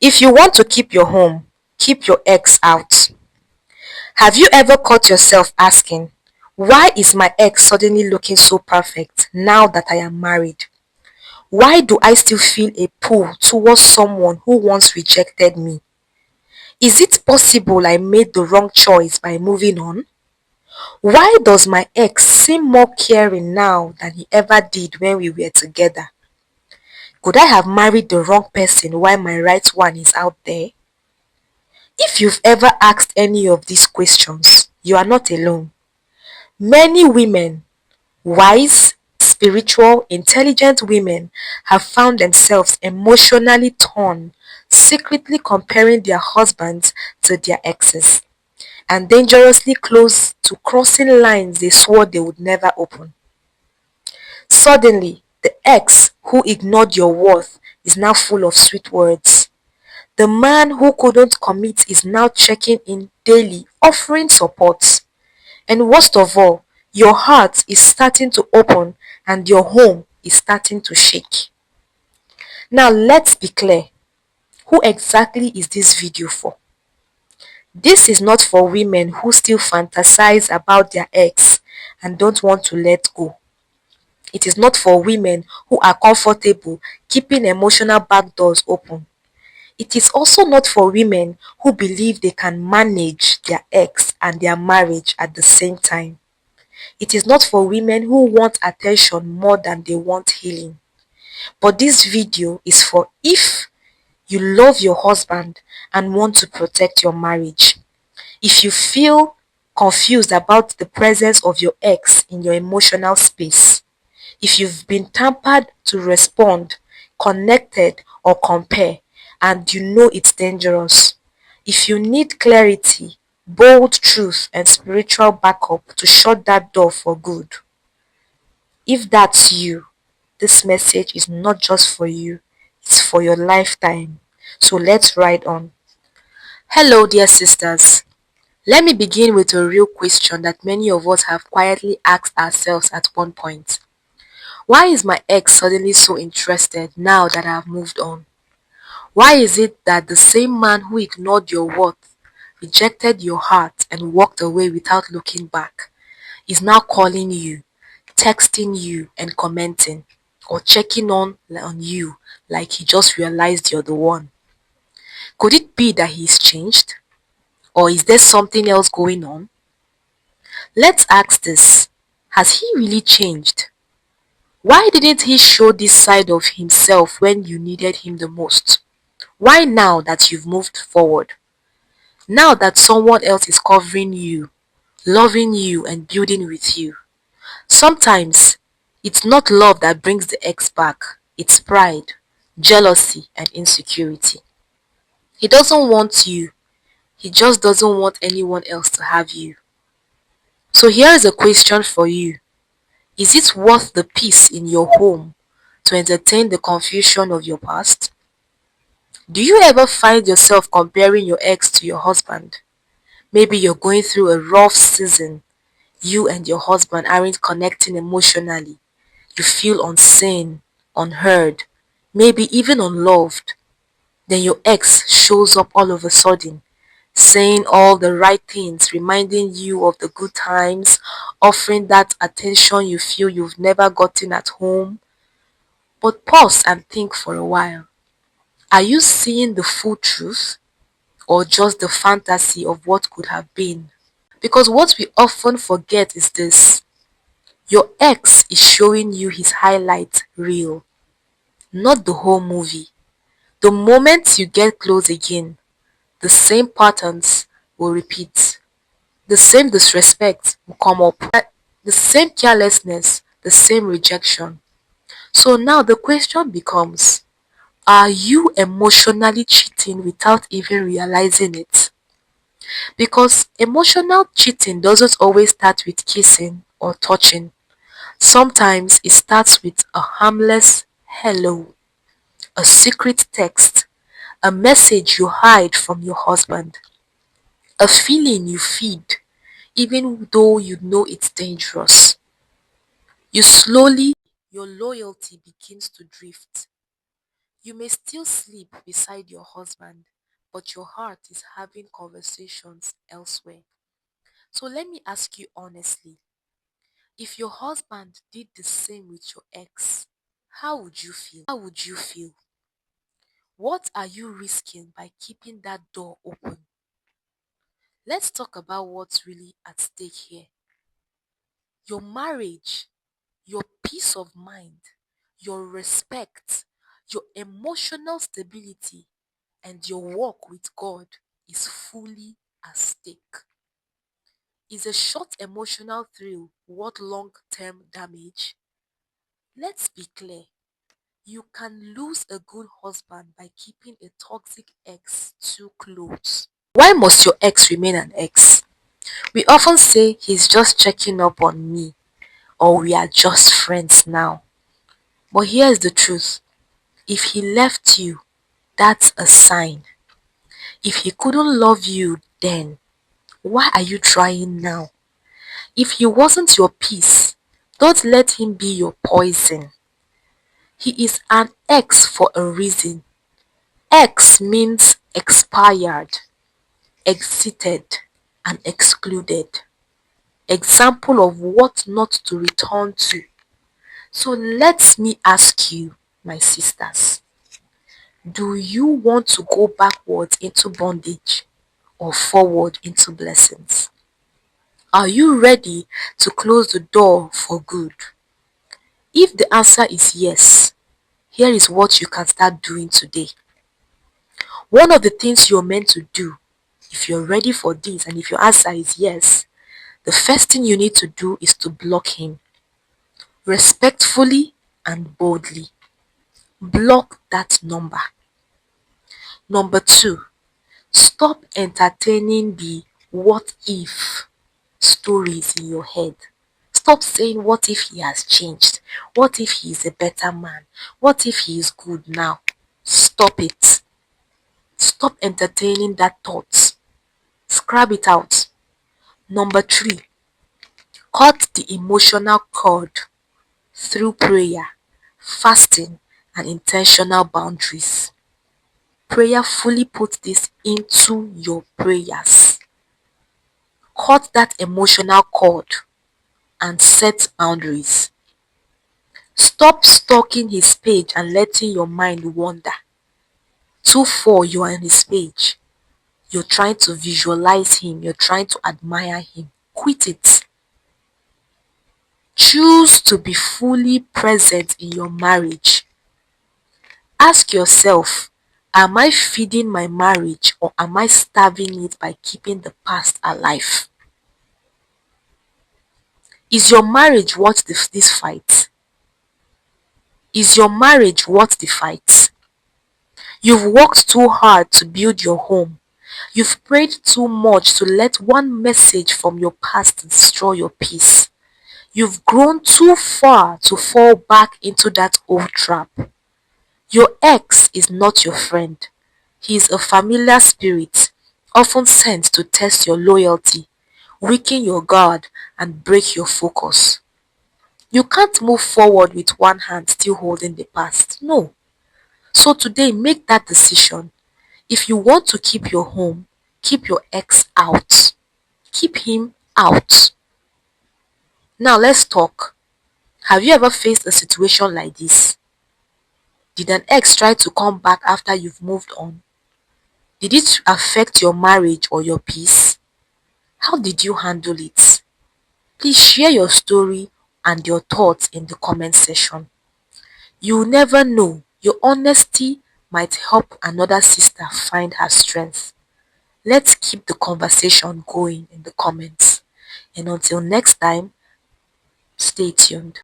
If you want to keep your home, keep your ex out. Have you ever caught yourself asking, why is my ex suddenly looking so perfect now that I am married? Why do I still feel a pull towards someone who once rejected me? Is it possible I made the wrong choice by moving on? Why does my ex seem more caring now than he ever did when we were together? Could I have married the wrong person while my right one is out there? If you've ever asked any of these questions, you are not alone. Many women, wise, spiritual, intelligent women, have found themselves emotionally torn, secretly comparing their husbands to their exes, and dangerously close to crossing lines they swore they would never open. Suddenly, the ex who ignored your worth is now full of sweet words. The man who couldn't commit is now checking in daily, offering support. And worst of all, your heart is starting to open and your home is starting to shake. Now let's be clear. Who exactly is this video for? This is not for women who still fantasize about their ex and don't want to let go. It is not for women who are comfortable keeping emotional back doors open. It is also not for women who believe they can manage their ex and their marriage at the same time. It is not for women who want attention more than they want healing. But this video is for if you love your husband and want to protect your marriage. If you feel confused about the presence of your ex in your emotional space. If you've been tampered to respond, connected or compare and you know it's dangerous. If you need clarity, bold truth and spiritual backup to shut that door for good. If that's you, this message is not just for you, it's for your lifetime. So let's ride on. Hello dear sisters. Let me begin with a real question that many of us have quietly asked ourselves at one point. Why is my ex suddenly so interested now that I have moved on? Why is it that the same man who ignored your worth, rejected your heart and walked away without looking back is now calling you, texting you and commenting or checking on you like he just realized you're the one? Could it be that he's changed? Or is there something else going on? Let's ask this. Has he really changed? Why didn't he show this side of himself when you needed him the most? Why now that you've moved forward? Now that someone else is covering you, loving you and building with you? Sometimes it's not love that brings the ex back, it's pride, jealousy and insecurity. He doesn't want you, he just doesn't want anyone else to have you. So here's a question for you. Is it worth the peace in your home to entertain the confusion of your past? Do you ever find yourself comparing your ex to your husband? Maybe you're going through a rough season. You and your husband aren't connecting emotionally. You feel unseen, unheard, maybe even unloved. Then your ex shows up all of a sudden, saying all the right things, reminding you of the good times, offering that attention you feel you've never gotten at home. But pause and think for a while. Are you seeing the full truth or just the fantasy of what could have been? Because what we often forget is this. Your ex is showing you his highlight reel, not the whole movie. The moment you get close again, the same patterns will repeat. The same disrespect will come up. The same carelessness, the same rejection. So now the question becomes, are you emotionally cheating without even realizing it? Because emotional cheating doesn't always start with kissing or touching. Sometimes it starts with a harmless hello, a secret text, a message you hide from your husband, a feeling you feed even though you know it's dangerous. You slowly, your loyalty begins to drift. You may still sleep beside your husband, but your heart is having conversations elsewhere. So let me ask you honestly, if your husband did the same with your ex, how would you feel? How would you feel? What are you risking by keeping that door open? Let's talk about what's really at stake here. Your marriage, your peace of mind, your respect, your emotional stability, and your walk with God is fully at stake. Is a short emotional thrill worth long term damage? Let's be clear. You can lose a good husband by keeping a toxic ex too close. Why must your ex remain an ex? We often say he's just checking up on me or we are just friends now. But here's the truth. If he left you, that's a sign. If he couldn't love you then, why are you trying now? If he wasn't your peace, don't let him be your poison. He is an ex for a reason. Ex means expired, exited, and excluded. Example of what not to return to. So let me ask you, my sisters, do you want to go backwards into bondage or forward into blessings? Are you ready to close the door for good? If the answer is yes, here is what you can start doing today. One of the things you're meant to do, if you're ready for this and if your answer is yes, the first thing you need to do is to block him respectfully and boldly. Block that number. Number two, stop entertaining the what if stories in your head. Stop saying, what if he has changed? What if he is a better man? What if he is good now? Stop it. Stop entertaining that thought. Scrap it out. Number three, cut the emotional cord through prayer, fasting, and intentional boundaries. Prayer fully puts this into your prayers. Cut that emotional cord and set boundaries. Stop stalking his page and letting your mind wander. Too far you are on his page. You're trying to visualize him. You're trying to admire him. Quit it. Choose to be fully present in your marriage. Ask yourself, am I feeding my marriage or am I starving it by keeping the past alive? Is your marriage worth this fight? Is your marriage worth the fight? You've worked too hard to build your home. You've prayed too much to let one message from your past destroy your peace. You've grown too far to fall back into that old trap. Your ex is not your friend. He is a familiar spirit, often sent to test your loyalty, weaken your guard, and break your focus. You can't move forward with one hand still holding the past. No. So today, make that decision. If you want to keep your home, keep your ex out. Keep him out. Now let's talk. Have you ever faced a situation like this? Did an ex try to come back after you've moved on? Did it affect your marriage or your peace? How did you handle it? Please share your story and your thoughts in the comment section. You never know, your honesty might help another sister find her strength. Let's keep the conversation going in the comments. And until next time, stay tuned.